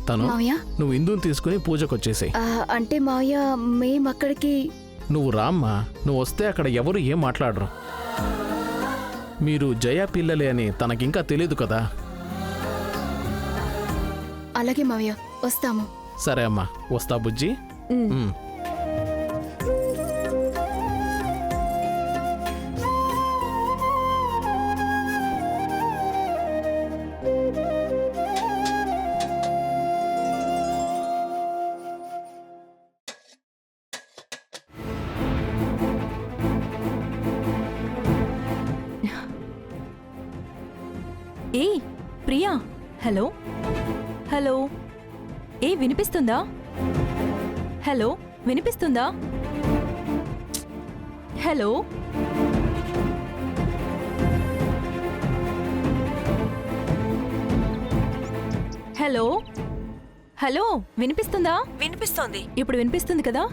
తను మావయ్య నువ్వు ఇందుని తీసుకుని పూజకొచ్చేసాయి. అంటే మావయ్య మేమక్కడికి. నువ్వు రామ్మా, నువ్వు వస్తే అక్కడ ఎవరు ఏం మాట్లాడరు. మీరు జయ పిల్లలే అని తనకింకా తెలీదు కదా. అలాగే మావయ్య, వస్తాము. సరే అమ్మా, వస్తా బుజ్జి. ఏ ప్రియా, హలో హలో, ఏ వినిపిస్తుందా? హలో వినిపిస్తుందా? హలో హలో హలో, వినిపిస్తుందా? వినిపిస్తోంది. ఇప్పుడు వినిపిస్తుంది కదా?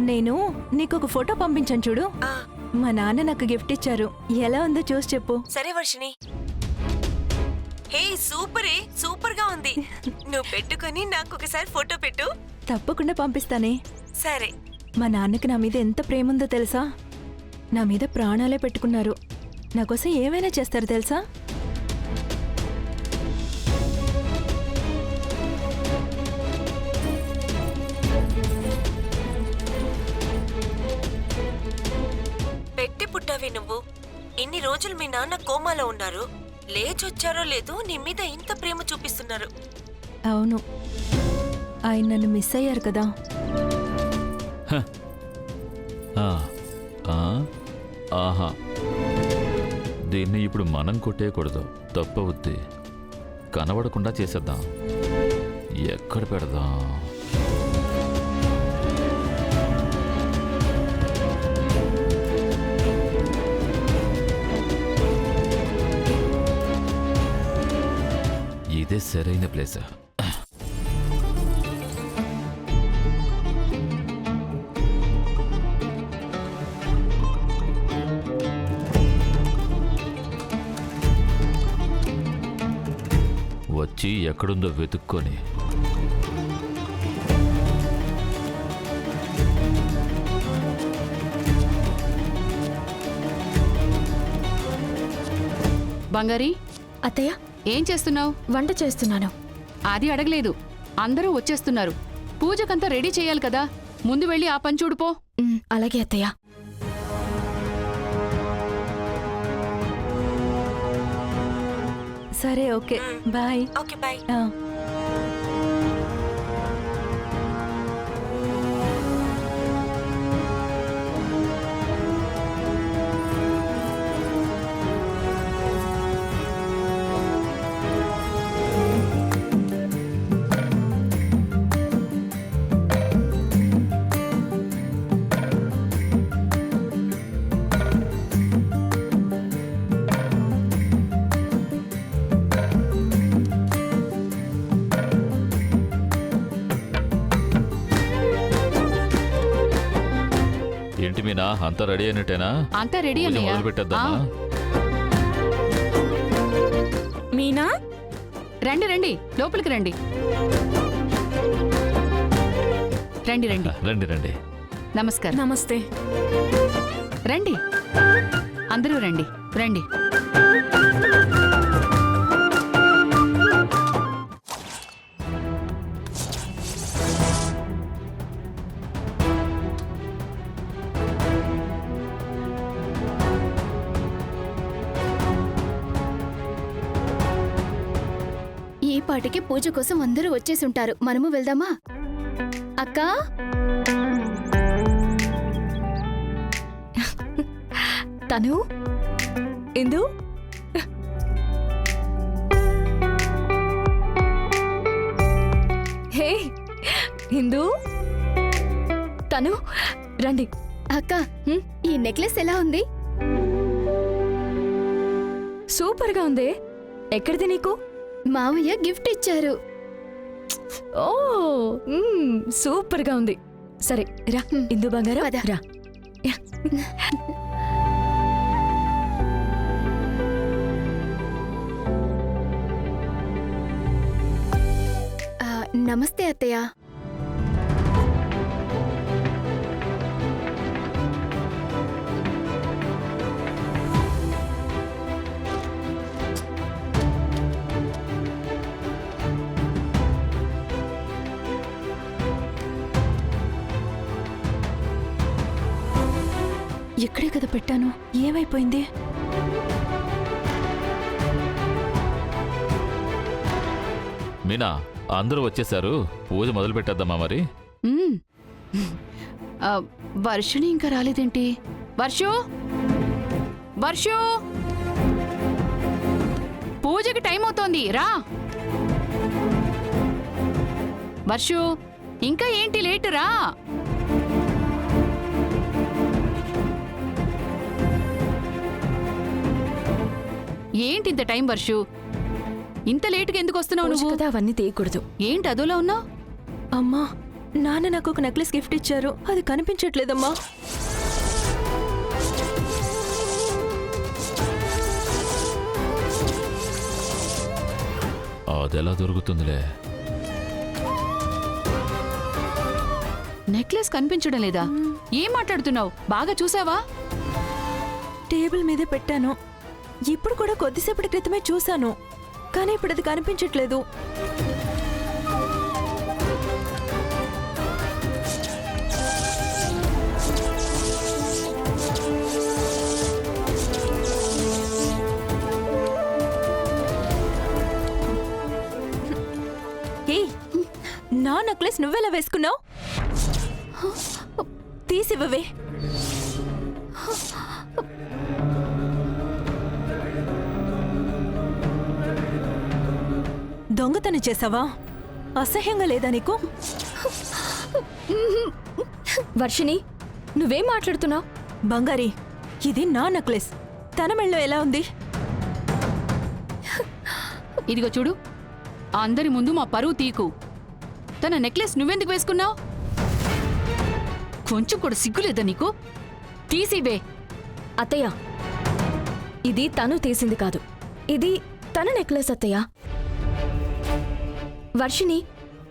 నేను నీకొక ఫోటో పంపించాను చూడు. మా నాన్న నాకు గిఫ్ట్ ఇచ్చారు. ఎలా ఉందో చూసి చెప్పు. సరే వర్షిని. హే సూపరే, సూపర్ గా ఉంది. నువ్వు పెట్టుకొని నాకు ఒకసారి ఫోటో పెట్టు. తప్పకుండా పంపిస్తానే. సరే. మా నాన్నకి నా మీద ఎంత ప్రేమ ఉందో తెలుసా? నా మీద ప్రాణాలే పెట్టుకున్నారు. నా కోసం ఏమైనా చేస్తారు తెలుసా? పెట్టి పుట్టావి నువ్వు. ఇన్ని రోజులు మీ నాన్న కోమాలో ఉన్నారు. లేచొచ్చారో లేదో నీ మీద ఇంత ప్రేమ చూపిస్తున్నారు. అవును, ఆయన నన్ను మిస్ అయ్యారు కదా. ఆహా, దీన్ని ఇప్పుడు మనం కొట్టేయకూడదు, తప్పవుద్ది. కనబడకుండా చేసేద్దాం. ఎక్కడ పెడదాం? ఇదే సరైన ప్లేస్. వచ్చి ఎక్కడుందో వెతుక్కొని బంగారి, అత్తయ్య, ఏం చేస్తున్నావు? వంట చేస్తున్నాను. అది అడగలేదు. అందరూ వచ్చేస్తున్నారు. పూజకంతా రెడీ చేయాలి కదా. ముందు వెళ్ళి ఆ పని చూడుపో. అలాగే అత్తయ్య. సరే, ఓకే, బాయ్. Okay bye. ఏంటి మీనా, అంతా రెడీ అయినట్టేనా? అంతా రెడీ అన్నయ్య. మొదలు పెట్టేద్దామా? మీనా, రండి రండి, లోపలికి రండి. రండి రండి. రండి రండి. నమస్కారం. నమస్తే. రండి, అందరూ రండి రండి. ఈ పాటికి పూజ కోసం అందరూ వచ్చేసుంటారు. మనము వెళ్దామా? అక్కా, తను ఇందు, హే ఇందు, తను రండి. అక్క, ఈ నెక్లెస్ ఎలా ఉంది? సూపర్గా ఉంది. ఎక్కడిది నీకు? మావయ్య గిఫ్ట్ ఇచ్చారు. ఓ, సూపర్గా ఉంది. సరే రా ఇందు బంగారం పద. రా యా. నమస్తే అత్తయ్య. ఇక్కడే కదా పెట్టాను, ఏమైపోయింది? మీనా అందరూ వచ్చేసారు, పూజ మొదలు పెట్టేద్దామా మరి? మ్మ్. ఆ, వర్షిణి ఇంకా రాలేదేంటి? వర్షు వర్షు పూజకి టైం అవుతోంది, రా. వర్షు ఇంకా ఏంటి లేటు, రా. ఏంటి ఇంత టైం వర్షు? ఇంత లేటుగా ఎందుకు వస్తున్నావు పూజ నువ్వు? కదా అవన్నీ తీయకూడదు. ఏంటి అదోలా ఉన్నావు? అమ్మా, నాన్న నాకు ఒక నెక్లెస్ గిఫ్ట్ ఇచ్చారు, అది కనిపించట్లేదమ్మా. అదెలా దొరుకుతుందిలే. నెక్లెస్ కనిపించడం లేదా? ఏం మాట్లాడుతున్నావు? బాగా చూసావా? టేబుల్ మీదే పెట్టాను. ఇప్పుడు కూడా కొద్దిసేపటి క్రితమే చూశాను, కానీ ఇప్పుడు అది కనిపించట్లేదు. ఏయ్, నా నెక్లెస్ నువ్వెలా వేసుకున్నావు? తీసివ్వవే. దొంగతనం చేసావా? అసహ్యంగా లేదా నీకు? వర్షిణి, నువ్వేం మాట్లాడుతున్నావు? బంగారి, ఇది నా నెక్లెస్. తన మెళ్ళో ఎలా ఉంది? ఇదిగో చూడు, అందరి ముందు మా పరువు తీకు. తన నెక్లెస్ నువ్వెందుకు వేసుకున్నావు? కొంచెం కూడా సిగ్గులేదా నీకు? తీసివే. అత్తయ్య, ఇది తను తీసింది కాదు, ఇది తన నెక్లెస్ అత్తయ్య. వర్షిణి,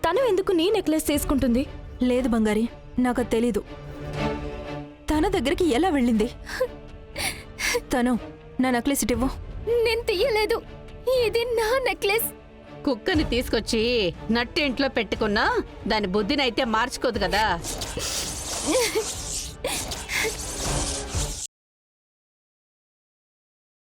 తను ఎందుకు నీ నెక్లెస్ తీసుకుంటుంది? లేదు బంగారి, నాకు తెలీదు. తన దగ్గరికి ఎలా వెళ్ళింది? తను నా నెక్లెస్ ఇటివ్వు. నేను తీయలేదు, ఇది నా నెక్లెస్. కుక్కని తీసుకొచ్చి నట్టింట్లో పెట్టుకున్నా దాని బుద్ధినైతే మార్చుకోదు కదా.